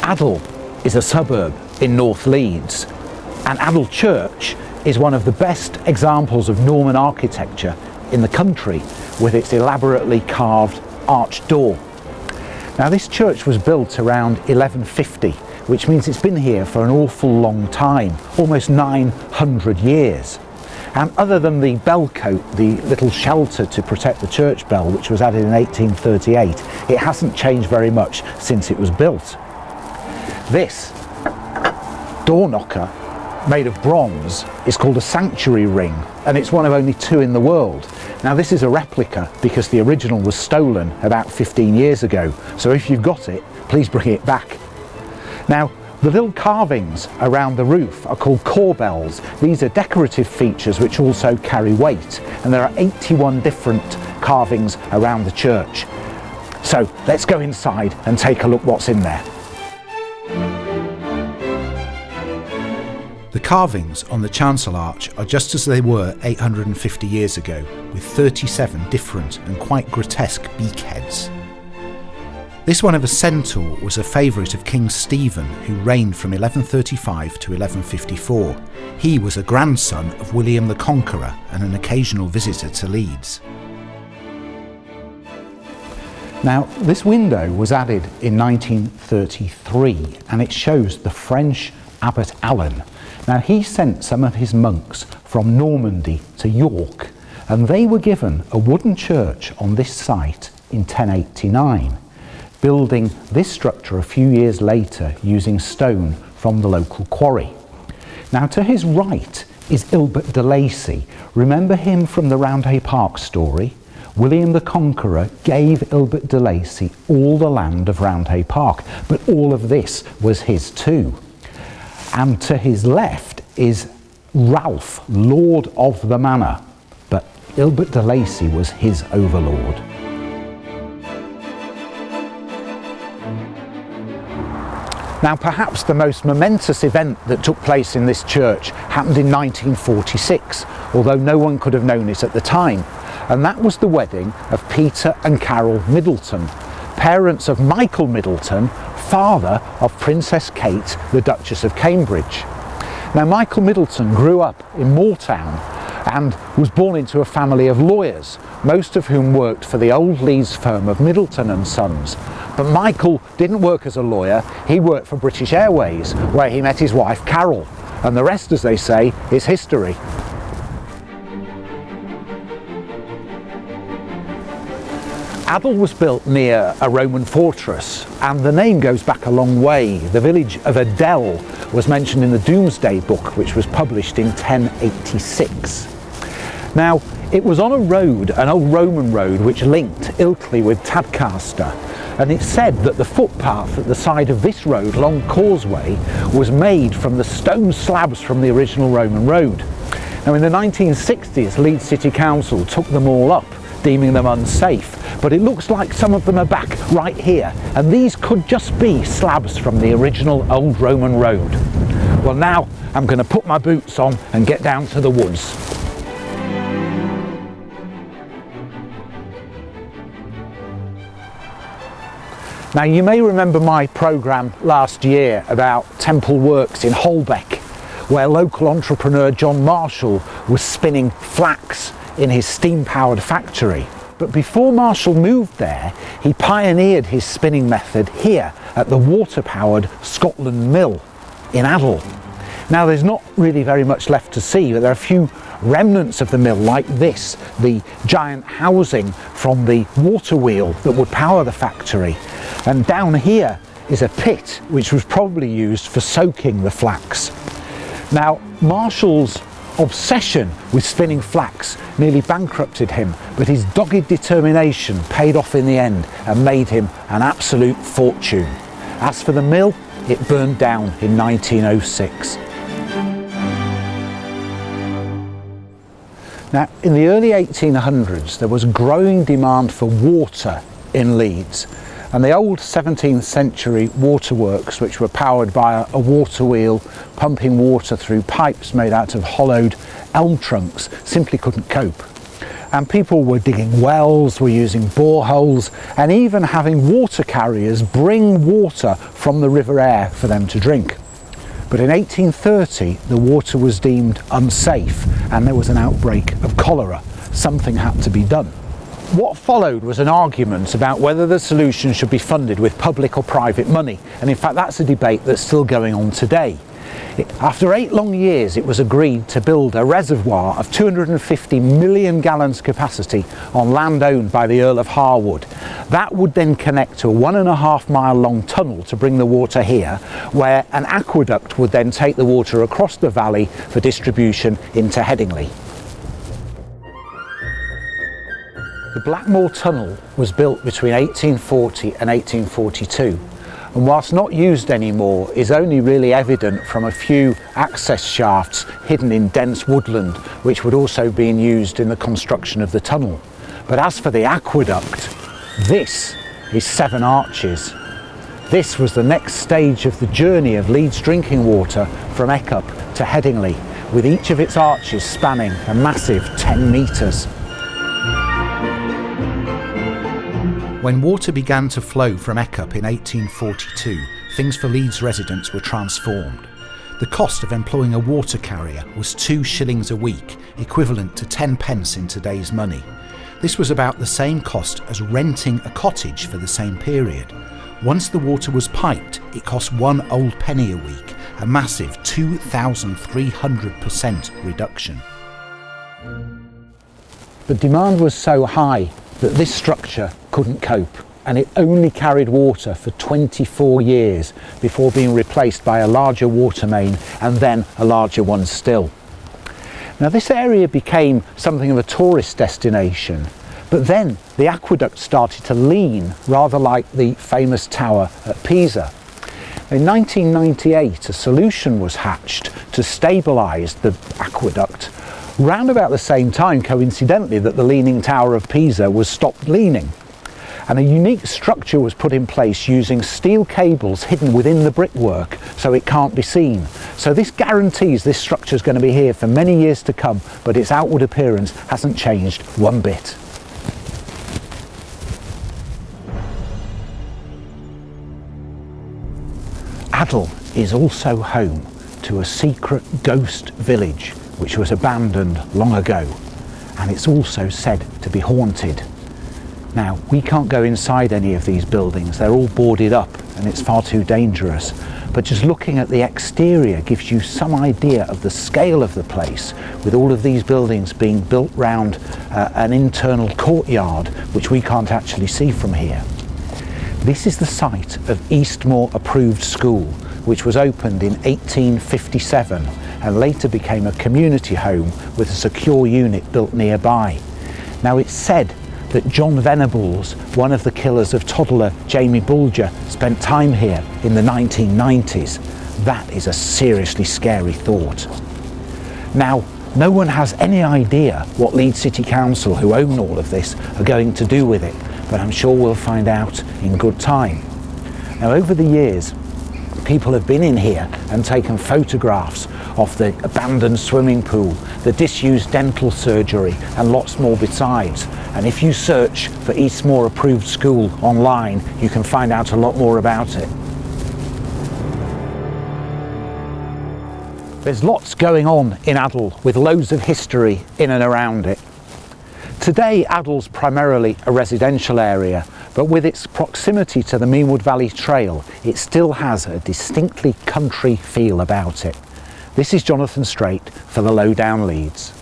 Adel is a suburb in North Leeds, and Adel Church is one of the best examples of Norman architecture in the country, with its elaborately carved arched door. Now, this church was built around 1150, which means it's been here for an awful long time, almost 900 years. And other than the bell cote, the little shelter to protect the church bell, which was added in 1838, it hasn't changed very much since it was built. This door knocker, made of bronze, is called a sanctuary ring, and it's one of only two in the world. Now, this is a replica because the original was stolen about 15 years ago, so if you've got it, please bring it back. Now, the little carvings around the roof are called corbels. These are decorative features which also carry weight, and there are 81 different carvings around the church. So let's go inside and take a look what's in there. The carvings on the chancel arch are just as they were 850 years ago, with 37 different and quite grotesque beakheads. This one of a centaur was a favourite of King Stephen, who reigned from 1135 to 1154. He was a grandson of William the Conqueror and an occasional visitor to Leeds. Now, this window was added in 1933, and it shows the French Abbot Alan. Now, he sent some of his monks from Normandy to York, and they were given a wooden church on this site in 1089, building this structure a few years later using stone from the local quarry. Now, to his right is Ilbert de Lacy. Remember him from the Roundhay Park story? William the Conqueror gave Ilbert de Lacy all the land of Roundhay Park, but all of this was his too. And to his left is Ralph, Lord of the Manor, but Ilbert de Lacy was his overlord. Now, perhaps the most momentous event that took place in this church happened in 1946, although no one could have known it at the time, and that was the wedding of Peter and Carol Middleton, parents of Michael Middleton, father of Princess Kate, the Duchess of Cambridge. Now, Michael Middleton grew up in Moortown and was born into a family of lawyers, most of whom worked for the old Leeds firm of Middleton and Sons. But Michael didn't work as a lawyer, he worked for British Airways, where he met his wife Carol, and the rest, as they say, is history. Adel was built near a Roman fortress, and the name goes back a long way. The village of Adel was mentioned in the Domesday Book, which was published in 1086. Now, it was on a road, an old Roman road, which linked Ilkley with Tadcaster, and it's said that the footpath at the side of this road, Long Causeway, was made from the stone slabs from the original Roman road. Now, in the 1960s, Leeds City Council took them all up, deeming them unsafe, but it looks like some of them are back right here, and these could just be slabs from the original old Roman road. Well, now I'm going to put my boots on and get down to the woods. Now, you may remember my programme last year about Temple Works in Holbeck, where local entrepreneur John Marshall was spinning flax in his steam-powered factory. But before Marshall moved there, he pioneered his spinning method here at the water-powered Scotland Mill in Adel. Now, there's not really very much left to see, but there are a few remnants of the mill like this, the giant housing from the water wheel that would power the factory. And down here is a pit which was probably used for soaking the flax. Now, Marshall's obsession with spinning flax nearly bankrupted him, but his dogged determination paid off in the end and made him an absolute fortune. As for the mill, it burned down in 1906. Now, in the early 1800s, there was growing demand for water in Leeds, and the old 17th century waterworks, which were powered by a water wheel pumping water through pipes made out of hollowed elm trunks, simply couldn't cope. and people were digging wells, were using boreholes, and even having water carriers bring water from the River Aire for them to drink. But in 1830 the water was deemed unsafe and there was an outbreak of cholera. Something had to be done. What followed was an argument about whether the solution should be funded with public or private money, and in fact that's a debate that's still going on today. After 8 long years it was agreed to build a reservoir of 250 million gallons capacity on land owned by the Earl of Harwood. That would then connect to a 1.5 mile long tunnel to bring the water here, where an aqueduct would then take the water across the valley for distribution into Headingley. The Blackmore Tunnel was built between 1840 and 1842. And whilst not used anymore, is only really evident from a few access shafts hidden in dense woodland, which would also have been used in the construction of the tunnel. But as for the aqueduct, this is 7 arches. This was the next stage of the journey of Leeds drinking water from Eckup to Headingley, with each of its arches spanning a massive 10 metres. When water began to flow from Eckup in 1842, things for Leeds residents were transformed. The cost of employing a water carrier was 2 shillings a week, equivalent to 10 pence in today's money. This was about the same cost as renting a cottage for the same period. Once the water was piped, it cost 1 old penny a week, a massive 2,300% reduction. The demand was so high that this structure couldn't cope, and it only carried water for 24 years before being replaced by a larger water main and then a larger one still. Now this area became something of a tourist destination, but then the aqueduct started to lean, rather like the famous tower at Pisa. In 1998 a solution was hatched to stabilise the aqueduct, round about the same time, coincidentally, that the Leaning Tower of Pisa was stopped leaning. And a unique structure was put in place using steel cables hidden within the brickwork so it can't be seen. So this guarantees this structure is going to be here for many years to come, but its outward appearance hasn't changed one bit. Adel is also home to a secret ghost village which was abandoned long ago, and it's also said to be haunted. Now, we can't go inside any of these buildings, they're all boarded up and it's far too dangerous, but just looking at the exterior gives you some idea of the scale of the place, with all of these buildings being built round an internal courtyard which we can't actually see from here. This is the site of East Moor approved school, which was opened in 1857 and later became a community home with a secure unit built nearby. Now it's said that John Venables, one of the killers of toddler Jamie Bulger, spent time here in the 1990s. That is a seriously scary thought. Now, no one has any idea what Leeds City Council, who own all of this, are going to do with it, but I'm sure we'll find out in good time. Now, over the years, people have been in here and taken photographs of the abandoned swimming pool, the disused dental surgery, and lots more besides. And if you search for East Moor approved school online, you can find out a lot more about it. There's lots going on in Adel, with loads of history in and around it. Today, Adel's primarily a residential area, but with its proximity to the Meanwood Valley Trail, it still has a distinctly country feel about it. This is Jonathan Straight for the Lowdown Leeds.